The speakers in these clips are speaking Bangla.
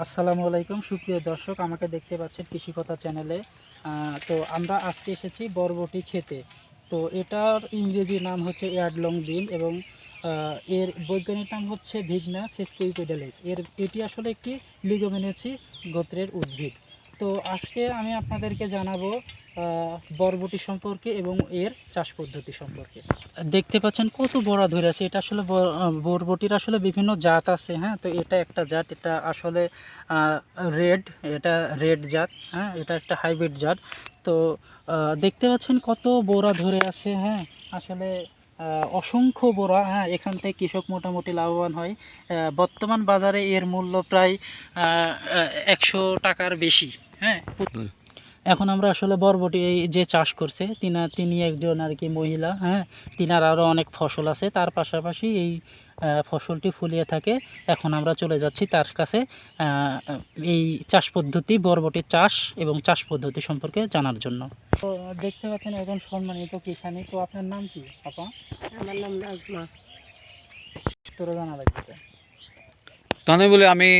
আসসালামু আলাইকুম সুপ্রিয় দর্শক, আমাকে দেখতে পাচ্ছেন কৃষিকথা চ্যানেলে। তো আমরা আজকে এসেছি বরবটি খেতে। তো এটার ইংরেজি নাম হচ্ছে এয়ারডলং বিন এবং এর বৈজ্ঞানিক নাম হচ্ছে ভিগনা সেস্কুইপেডালিস। এটি আসলে একটি লিগোমিনেসি গোত্রের উদ্ভিদ। তো আজকে আমি আপনাদেরকে জানাবো বরবটি সম্পর্কে এবং এর চাষ পদ্ধতি সম্পর্কে। দেখতে পাচ্ছেন কত বড়া ধরে আছে। এটা আসলে বরবটির আসলে বিভিন্ন জাত আছে। হ্যাঁ, তো এটা একটা জাত, এটা আসলে রেড, এটা রেড জাত। হ্যাঁ, এটা একটা হাইব্রিড জাত। তো দেখতে পাচ্ছেন কত বড়া ধরে আছে। হ্যাঁ, আসলে অসংখ্য বড়া। হ্যাঁ, এখান থেকে কৃষক মোটামুটি লাভবান হয়। বর্তমান বাজারে এর মূল্য প্রায় 100 টাকার বেশি। হ্যাঁ, এখন আমরা আসলে বরবটি এই যে চাষ করছে তিনি একজন আর কি মহিলা। হ্যাঁ, তিনার আরও অনেক ফসল আছে, তার পাশাপাশি এই ফসলটি ফুলিয়ে থাকে। এখন আমরা চলে যাচ্ছি তার কাছে এই চাষ পদ্ধতি, বরবটি চাষ এবং চাষ পদ্ধতি সম্পর্কে জানার জন্য। তো দেখতে পাচ্ছেন একজন সম্মানিত কিষানী। তো আপনার নাম কি আপা? আমার নাম নাজমা। তোরা জানা লাগবে। তাহলে বলে আমি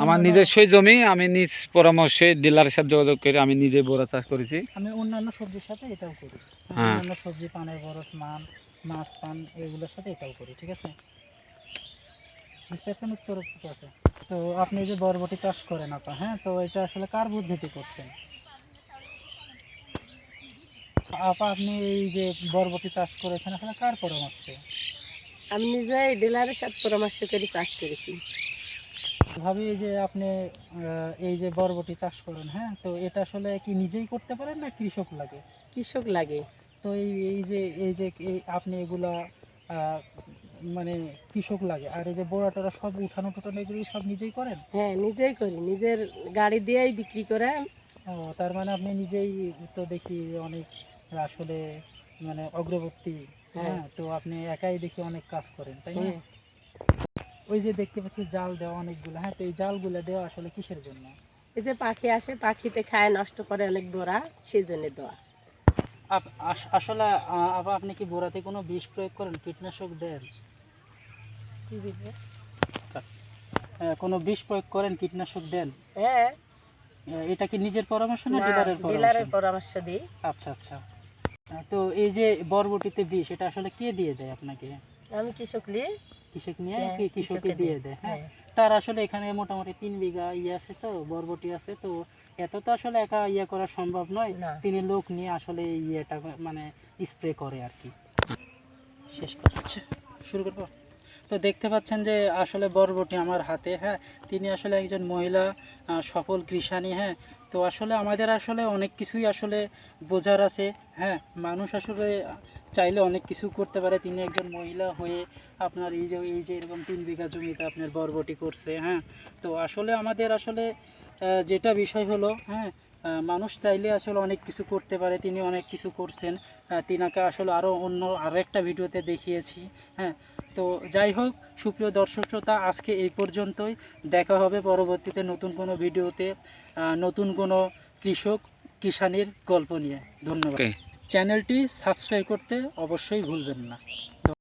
আমার নিজস্বই জমি, আমি নিজ পরামর্শে ডিলারের সাথে যোগাযোগ করে আমি নিজে বোরা চাষ করেছি। আমি অন্যান্য সবজির সাথে এটাও করি। হ্যাঁ, অন্যান্য সবজি, পানের বরস, মাছ পান, এগুলোর সাথে এটাও করি। ঠিক আছে, বুঝতে পারছেন? উত্তর ঠিক আছে। তো আপনি যে বরবটি চাষ করেন আপা, হ্যাঁ, তো এটা আসলে কার বুদ্ধিতে করছেন আপা? আপনি এই যে বরবটি চাষ করেছেন আসলে কার পরামর্শে? আমি নিজে ডিলারের সাথে পরামর্শ করে চাষ করেছি। ভাবি এই যে আপনি এই যে বরবটি চাষ করেন, হ্যাঁ, তো এটা আসলে কি নিজেই করতে পারেন না কৃষক লাগে? কৃষক লাগে। তো আপনি এগুলা আহ, মানে কৃষক লাগে, আর এই যে বোড়া টোড়া সব উঠানো টুটানো এগুলো সব নিজেই করেন? হ্যাঁ, নিজেই করি, নিজের গাড়ি দিয়েই বিক্রি করে। ও, তার মানে আপনি নিজেই তো দেখি অনেক আসলে মানে অগ্রবর্তী। হ্যাঁ, হ্যাঁ, তো আপনি একাই দেখি অনেক কাজ করেন, তাই না? হ্যাঁ। ওই যে দেখতে পাচ্ছি জাল দেওয়া অনেকগুলো। হ্যাঁ, তো এই জালগুলো দেওয়া আসলে কিসের জন্য? এই যে পাখি আসে, পাখিতে খায়, নষ্ট করে অনেক বোরা, সেই জন্য দেওয়া। আসলে আবার আপনি কি বোড়াতে কোনো বিষ প্রয়োগ করেন, কীটনাশক দেন? কোনো বিষ প্রয়োগ করেন, কীটনাশক দেন? হ্যাঁ। এটা কি নিজের পরামর্শ না না, ডিলারের পরামর্শ? ডিলারের পরামর্শ দিই। আচ্ছা আচ্ছা। তো এই যে বরবটিতে বিষ, এটা আসলে কে দিয়ে দেয় আপনাকে? আমি কৃষক নিয়ে। কৃষক নিয়ে হ্যাঁ, কৃষকে কৃষকে দিয়ে দিই। দেয়। হ্যাঁ, হ্যাঁ, তার আসলে এখানে মোটামুটি 3 বিঘা আছে, তো বরবটি আছে। তো এত তো আসলে একা করা সম্ভব নয়। না। তিনি লোক নিয়ে আসলে ইয়েটা মানে স্প্রে করে আর কি। শেষ করছে, শুরু করবো। তো দেখতে পাচ্ছেন যে আসলে বরবটি আমার হাতে। হ্যাঁ, তিনি আসলে একজন মহিলা সফল কৃষানী। হ্যাঁ, তো আসলে আমাদের আসলে অনেক কিছুই আসলে বোঝার আছে। হ্যাঁ, মানুষ আসলে চাইলে অনেক কিছু করতে পারে। তিনি একজন মহিলা হয়ে আপনার এই যে এরকম 3 বিঘা জমিতে আপনার বরবটি করছে। হ্যাঁ, তো আসলে আমাদের আসলে যেটা বিষয় হলো, হ্যাঁ, মানুষ চাইলে আসলে অনেক কিছু করতে পারে। তিনি অনেক কিছু করছেন। তিনাকে আসলে আরও একটা ভিডিওতে দেখিয়েছি। হ্যাঁ, তো যাই হোক, সুপ্রিয় দর্শক শ্রোতা, আজকে এই পর্যন্তই। দেখা হবে পরবর্তীতে নতুন কোনো ভিডিওতে, নতুন কোনো কিষানির গল্প নিয়ে। ধন্যবাদ। চ্যানেলটি সাবস্ক্রাইব করতে অবশ্যই ভুলবেন না।